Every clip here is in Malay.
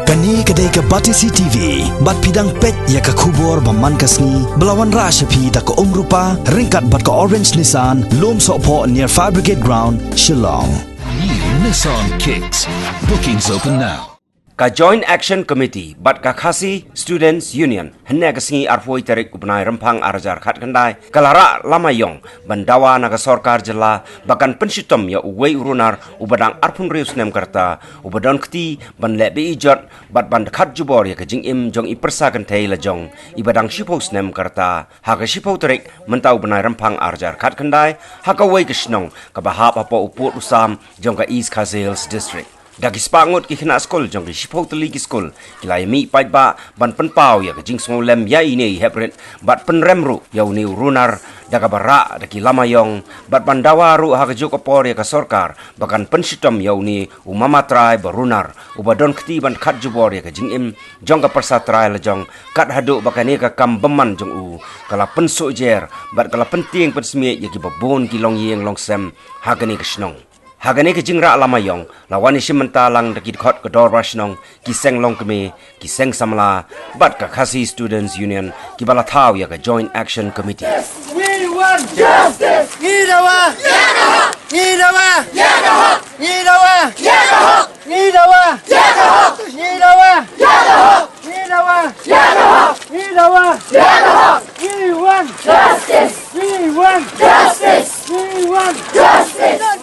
Kani kedai ke Batisi TV, bat pidang pet ya ke kubur baman kasni, belawan rasyapi da ke rupa, ringkat bat ke Orange Nissan, lom sokpo near Fire Brigade Ground, Shillong. New Nissan Kicks. Bookings open now. Ka Joint Action Committee bat ka Khasi Students Union henne ka singi arfoi tarik upnai rempang arjar khat kandai kalara lamayong bandawa naga sarkar jilla bakan penshitom ya uwei urunar ubadang arpun reus nem karta ubadon kti ban lebe ijot bat ban khat jubor ya ka jing im jong i persa kan thei la jong ibadang shipos nem karta ha ka shipo tarik mentau benai rempang arjar khat kandai ha ka wei kishnong ka bahap apa uput usam jong ka East Khazels District. Dagi spangut ki khina skol jong ki shipau teli ki skol kilai mi pai ba ban penpau ya jing smol lem ya ini hebret bat penremru ya uni runar daga bara daki lamayong bat bandawa ru ha juk opor ya ka sarkar bakan penshitom ya uni umama trai barunar ubadon kti ban khat jubor ya jing im jong ka persa trai la jong kat hadu bakani ka kam beman jong u kala pensu jer bat kala penting pensmi ya ki babon ki long yeng long sem ha kani kisnong Hagane ke jingra lamayong lawani shimenta lang dakit khot ke dor rashnong kiseng long keme kiseng samla bat ka Khasi Students Union kibala thaw ya ka Joint Action Committee. We want justice. Nidawa. Yadaha. Nidawa. Yadaha. Nidawa. Yadaha. Nidawa. Yadaha. Nidawa. Yadaha. Nidawa. Yadaha. Nidawa. Yadaha. We want justice. We want justice. We want justice. Krishnan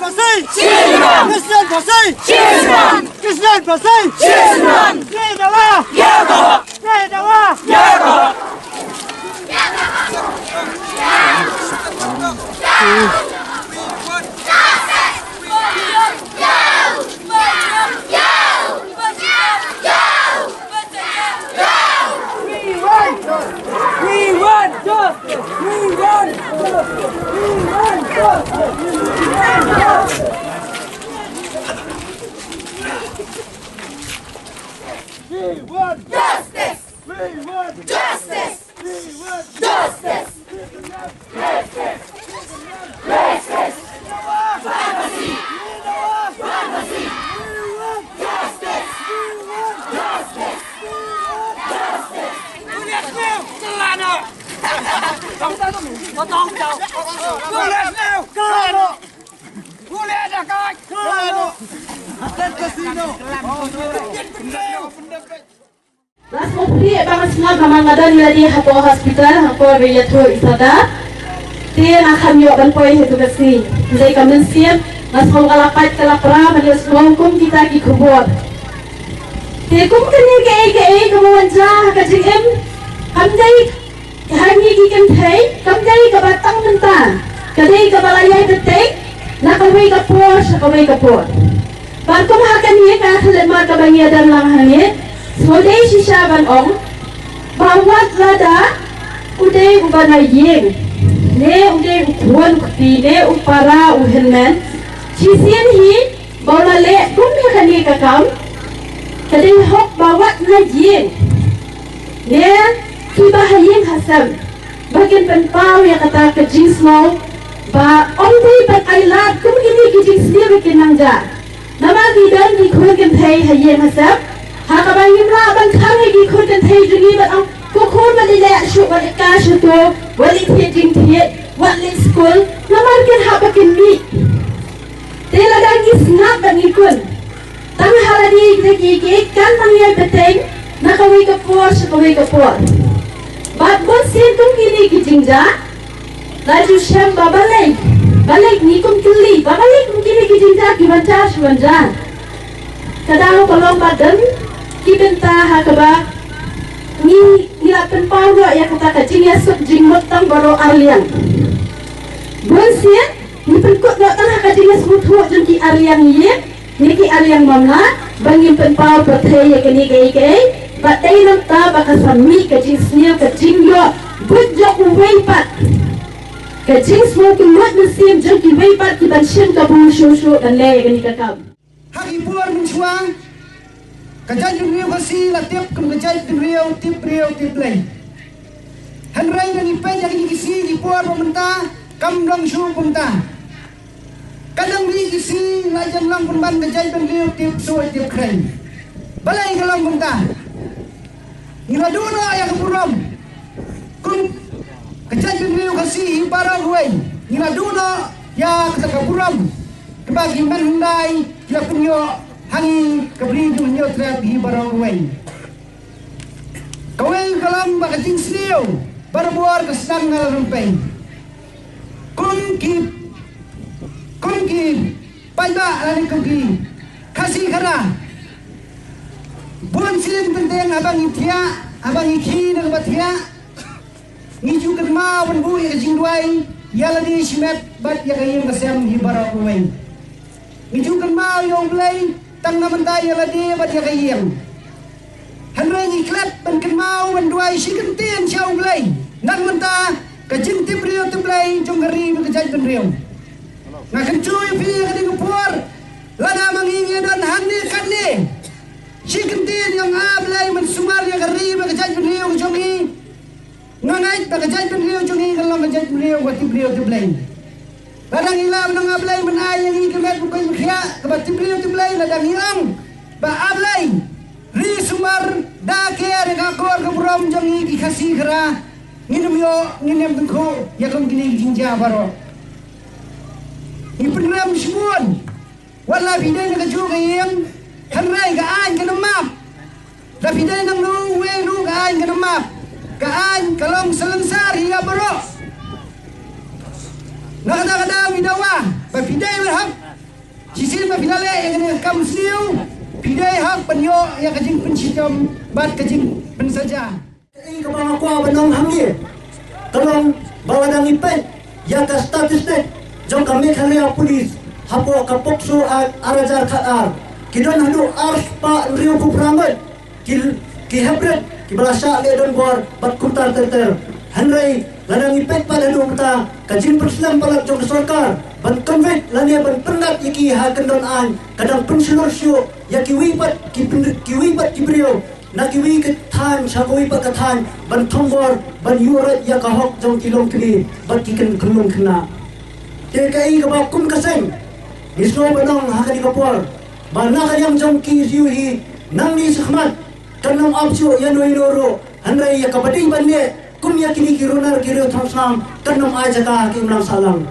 Pasai. Children. Krishnan Pasai. Children. Nidawa. Yadaha. Nidawa. Yadaha. Las kopri bang semua kamangadan dari hapo hospital hapo beyato isada te akan yo ban poi hetu kasi zai kamen siam las hong kalapat kalapra manios kum kita ki kubur te kum kani ke kamanja hakajing em kamjai hangi ki kem thai kamjai ka batang menta kadai ka balaya ketek nakawai ka por ban kum hakan ye ka khalema ka bangia dan lang hangit Sodai sisyaban ong bawat lada uday ubana yeng ne uday ukuan kti ne upara uhenmen cisian hi bawla le kumbi khani kakam kadai hok bawat na yeng ne kiba hayeng hasam bagian penpau ya kata ke jings mau ba onday ban ailat kum ini ke jings dia bikin nangja nama gidan di kun kem thai hayeng hasam Hakabangin la ban khangi gi khurkan thai jungi ban ang kokon wali la shu wali ka shu to wali thejing the wali school namar kin habakin mi tela dangi snap ban ikun tang haladi gi kan mangyay beteng nakawi ka por bat bon sin kum kini gi jingja laju sham balai ni kum kili babalai kum kini gi jingja ki banja shwanja kadang kolong badan kibenta hakaba ni lapen pawro ya kata kacing ya sub jingmot tang baro arliang bonsia ni penkut no tang kacing ya smut ho jeng ki arliang ye ni ki arliang mamla bangin pen paw perthai ya kini ke batai nam ta bakasami kacing snia kacing yo bujok weipat kacing smut mot mesim jeng ki weipat ki ban shin ka bu shu dan le kini kakam Hakipuan mencuang Kajai jumriu kasi latip kum kajai tip lay Hanray na ipay yang ikisi ipuan pementa kam lang syu pementa Kadang ikisi lajan lang pemban kajai jumriu tip kray balai kalau mentah ila duna ya kepuram kun kejat beriu kasih barang huai ila duna ya kepuram kebagi mandai ya punyo hangi keberi dunyo trap hi barang huai kawai kalam bakating sliu berbuar kesenang ngal rempeng kun ki paiba lani kun ki kasih kara buan silin penting abang itia abang iki nak batia ngiju kerma ban bu ya jingduai ya ladi simet bat ya kayem kasem hi barang huai ngiju kerma yong play tang namantai ya ladi bat ya kayem Henry ni klep ban kerma ban duai sikan tien siau play nang menta kajing tim rio tim play jong gari bekejai ban rio ngakan cuy pi kading puar lada mangingi dan hani kan ni sikentin yang ablay mensumar yang gari bekejai ban rio jongi nganai bekejai ban rio jongi kalau bekejai ban rio buat tim rio tim play ladang ilam nang ablay menai yang ini kemet bukan berkhia kebat tim rio tim play ladang ilang ba ablay ri sumar daker ngakor keburam jongi dikasih kera nginum yo nginem tengko ya kom kini jinja baro ni penram semua wala bidai nak juga yang hanrai ka an kana map da bidai nang lu we lu ka an kana map ka an kalong selansar hingga baro nak ada bidawa ba bidai berhak sisil ba bidale yang kam sliu bidai hak penyo ya kajing pencitom bat kajing pensaja kepala kuah benong hamil tolong bawa dang ipet ya ka statistik jong kami khalia polis hapo kapokso arajar khaar kidon hadu ars pa rio kuprangat ki hebret ki balasa le don bor bat kuntar ter hanrei ladang ipet pa hadu kata kajin perslam palat jong sarkar ban konvek lania ban pendat iki ha kendon an kadang pensilor syo ya ki wibat ki brio nakiwi ke than chakoi pa ka than ban thongbor ban yurat ya ka hok jong kilong kini bat kiken kulung kena te kai ka ba kum ka sen nisno banong ha ka di kapor ba na ka yang jong ki siu hi nang ni sakhmat kanong apcho ya noi noro hanrai ya ka bading ban ne kum ya kini ki ronar ki ro thong sam kanong a jaka ki mlang salang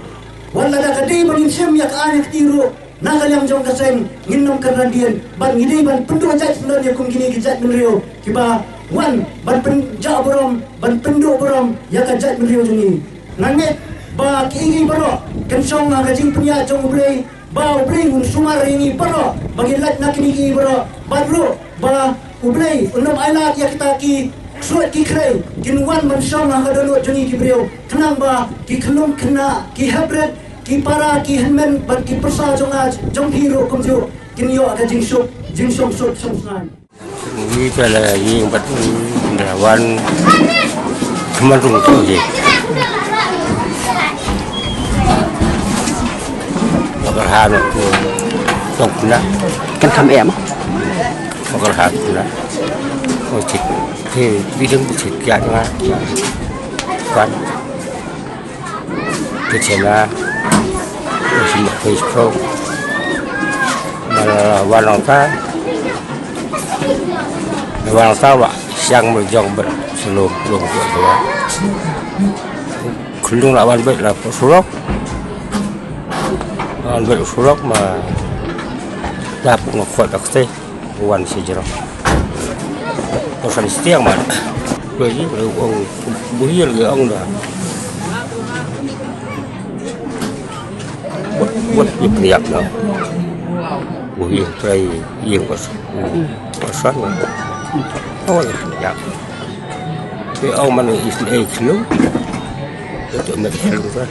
wala da ka dei ban sem ya ka anek tiro nagal yang jong kaseng nginom karandian ban ngidei ban pendu ajat sebenarnya kum gini gejat menrio kiba wan ban penja borom ban pendu borom ya kajat menrio jungi nanget ba kiingi baro kensong na gajing punya jong blei ba blei un sumar ini baro bagi lat nak ni baro badro ba ublei unom ailat ya kita ki suat ki krei kinwan man song na gadolo jungi ki brio tenang ba ki kelum kena ki habret ki para ki henmen ban ki persa jong hero komjo kinyo ada jingsuk sot samsan ni pala ying bat ndawan kemarung tu je makarhan tu tok na kan kam em makarhan na o chit thì bidang chit ya nga kan ke chena Masih Facebook, malah warna wak siang berjong berseluruh dua. Kulung lawan baik lah surok, lawan baik surok mah dapat ngekuat akte wan sejarah. Pesan setiang mana? Jadi orang buhir ke orang dah. Buat diperiak lah, buih tray yang pasan, awal diperiak. Tapi awal mana Islam itu mereka